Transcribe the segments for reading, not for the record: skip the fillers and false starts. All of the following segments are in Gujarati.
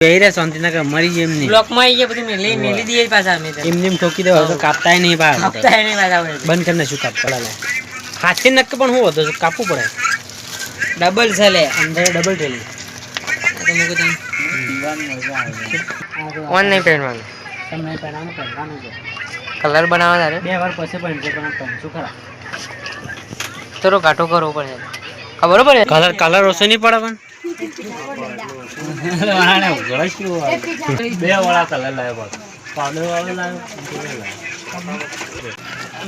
ગઈરા શાંતિનગર મરી ગઈ એમની બ્લોક માં આવી ગયા બધું મેલી દીએ પાછા અમે એમની ઠોકી દેવા તો કાપતાય નહીં બહાર કાપતા નહીં પાછા બંધ કરીને શું કાપતા હાથી નક્ક પણ હું હતો કાપવું પડે ડબલ છે લે અંદર ડબલ ટેલી ઓન નહીં પહેરવાનું તમને પહેરવાનું છે કલર બનાવવા તારે 2 વાર પછી પણ શું ખરા થોડો કાટો કરવો પડે ખબર પડે કલર ઓછો નહીં પડે પણ 2 વાળા કલર લાવ્યો પાવડર વાળો લાવ્યો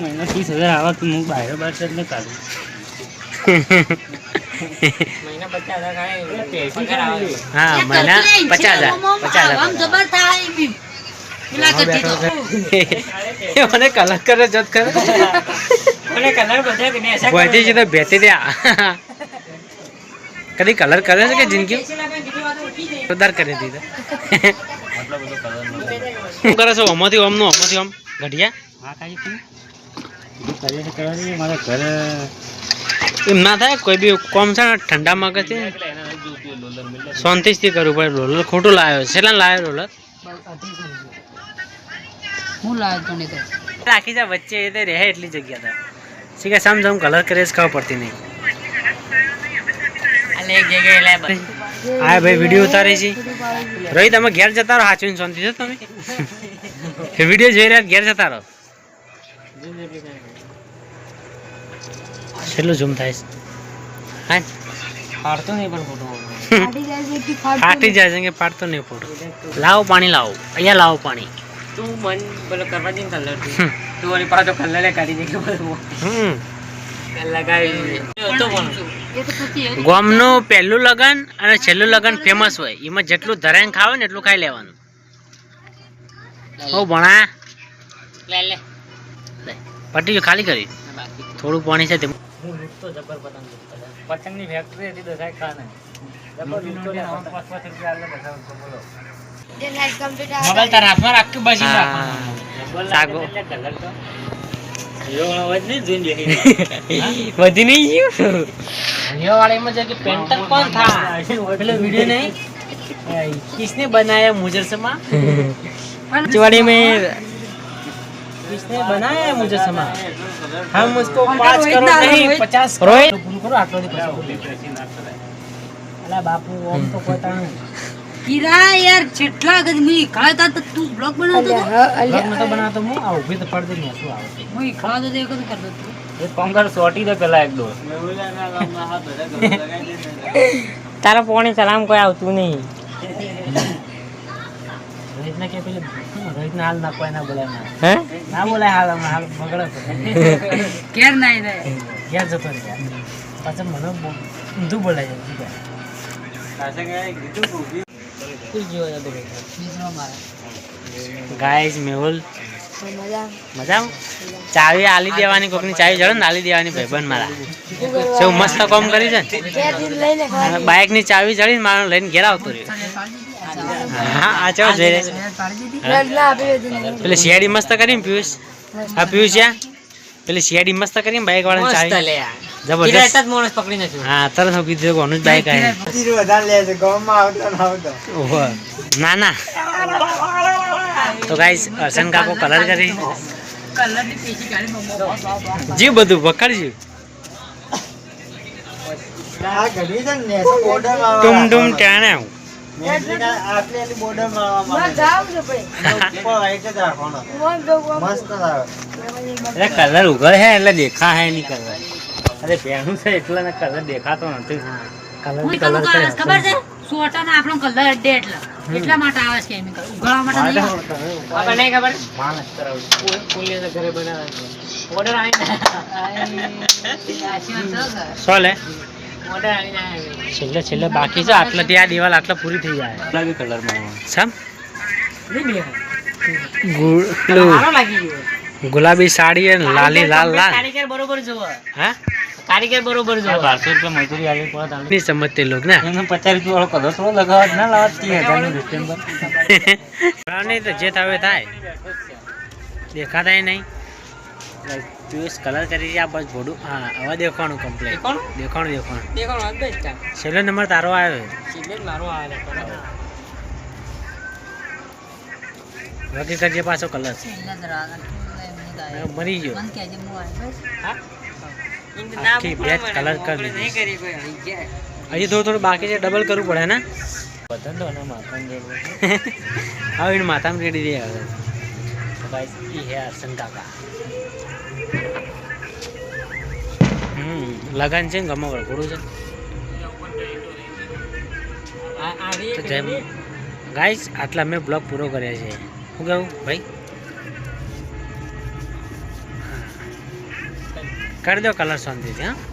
મહિના 30,000 આવા કે હું બહાર છે એટલે કાઢું મહિના 50,000 હા મહિના 50,000 મને કલર કરે જત કરે મને કલર બધા કે એસા બોયથી છે તો બેતી દે કદી કલર કરે છે કે જિંદગી ઉધાર કરી દીધા શું કરે છે ઓમાંથી ઓમ નો ઓમાંથી ઓમ ઘડિયા હા કાઈ તું મારા ઘરે એમ ના થાય કોઈ બી કોમ છે ને ઠંડા માગે છે શાંતિથી કરવું પડે રોલર ખોટું લાવ્યો છે કેટલા લાવ્યો રોલર હું લાવ્યો તો નહીં રાખી જા વચ્ચે એ તો રહે એટલી જગ્યા था ठीक है समझ कलर करे खबर पड़ती नहीं હા ભાઈ વિડીયો ઉતારે છે રોહિત તમે ઘેર જતા રહો હાચવીને શાંતિ છે તમે વિડીયો જોઈ રહ્યા ઘેર જતા રહો છેલ્લું ઝૂમ થાય છે હા ફાડતો નહીં પણ ફોટો ફાટી જાય છે કે ફાટતો નહીં ફોટો લાવો પાણી લાવો અહીંયા લાવો પાણી તું મન બોલો કરવા દે કલર તું ઓલી પાછો કલર લે કાઢી દે કે બધું લગાવી તો પણ ગામનું પહેલું લગન અને છેલ્લું લગન ફેમસ હોય એમાં જેટલું ધરાઈને ખાવે ને એટલું ખાઈ લેવાનું ઓ ભણા લે પટ્ટી જો ખાલી કરી થોડું પાણી છે તે પતંગની ફેક્ટરી હતી દસાઈ ખાને મોબાઈલ તાર હાથમાં રાખ કે બસી સાગો વધી નહીં ગયું વાળામાં જે પેન્ટર કોણ था પેલો વિડિયો નહીં किसने बनाया मुजस्समा चिवाड़ी में किसने बनाया मुजस्समा हम उसको 5 करोड़ नहीं 50 रोहित करो आटलो अला बापू ओम तो कोताणू किरा यार જેટલા ગજ મી ખાતા તો તું બ્લોગ બનાવતો બ્લોગ નતો બનાવતો હું આ ઉભી તો પડ દે ને શું આવે હું ખાતો તો એક જ કરતો તું એ પંગર સોટી તો પેલા એક દો તારા પોણી સલામ કોઈ આવતું નહીં રોહિતને કે પેલે રોહિતને હાલ ના કોઈ ના બોલાય હે ના બોલાય હાલ હાલ બગડે કેર નહીં રે ઘેર જતો રે પાછળ મને ઊંધું બોલાય છે પાસે ગયા કીધું કોકી ગાઈસ મેહુલ મજા ચાવી આલી દેવાની કોકની ચાવી જડો ને આલી દેવાની ભાઈબંધ મારા શું મસ્ત કામ કરી છે ને બાઇક ની ચાવી જડી મારો લઈને ઘેર આવતો રહ્યો હા આ ચો જોઈ રે પેલે સીઆડી મસ્ત કરીને પિયુષ આ પિયુષ યા પેલે સીઆડી મસ્ત કરીને બાઇક વાળાની ચાવી જબરદસ્ત માણસ પકડી નાખ્યો હા તરત હું કીધું કોનું જ બાઇક આવે વધારે લે છે ગામમાં આવતો ન આવતો ઓહો ના ના તો ગાઈસ અર્શન કાકો કલર કરી કલર ની પેશી ગાડી જી બધું વખડજી આ ઘડી છે ને બોર્ડર માં ટુમ ટુમ ટાણે મેજીના આટલી બોર્ડર માં માં જાવ છે ભાઈ ઉપર વાઈટ જ રાખવાનો મસ્ત આવે એટલે કલર ઉગર હે એટલે દેખા હે ની કલર અરે પહેણું છે એટલે ને કલર દેખાતો નથી કલર ખબર છે સોટા ના આપણો કલર અડે એટલા માટે આવે છે કેમિકલ ઉગાડવા માટે નહીં આપણે નહીં ખબર માણસ કરાવ પોલીસ ઘરે બનાવે છે ઓર્ડર આવીને સોલે ઓર્ડર આવીને છેલ્લે બાકી છે આટલા ત્યાં દિવાલ આટલા પૂરી થઈ જાય લાગે કલર માં સમ સારો લાગી ગયો ગુલાબી સાડી અને લાલી લાલ લાલ કારીગર બરોબર જોવો હા કારીગર બરોબર જોવો 1200 રૂપિયા મજૂરી આલી પડે નહીં સમજતે લોગ ને એમને 50 રૂપિયા વાળો કલર થોડો લગાવત ના લાવત 30,000 નું ડિસ્ટેમ્બર નહીં તો જે થાવે થાય દેખાતા નહીં પિયુષ કલર કરી આ બસ ભોડું હા હવે દેખાણું કમ્પ્લીટ દેખાણું દેખાણું આ બેસ્ટ છેલ્લો નંબર તારો આવ્યો સીધે મારો આવે વગી કરજે પાછો કલર છેલ્લા દરવાજા એમની ગાય મરી ગયો મન કહેજે હું આવ્યો આખી બેચ કલર કરી દીધી હજી થોડું બાકી છે ડબલ કરવું પડે ને બધાને તો એના માથામાં હવે એને માથામાં રેડી દે હવે તો ગાઈસ ઈ હે અર્શન કાકા લગન છે ને ગમો વળગોડું છે તો જય ગાઈસ આટલા મેં બ્લોગ પૂરો કર્યા છે શું કહું ભાઈ કરી દો કલર શાંતિથી હા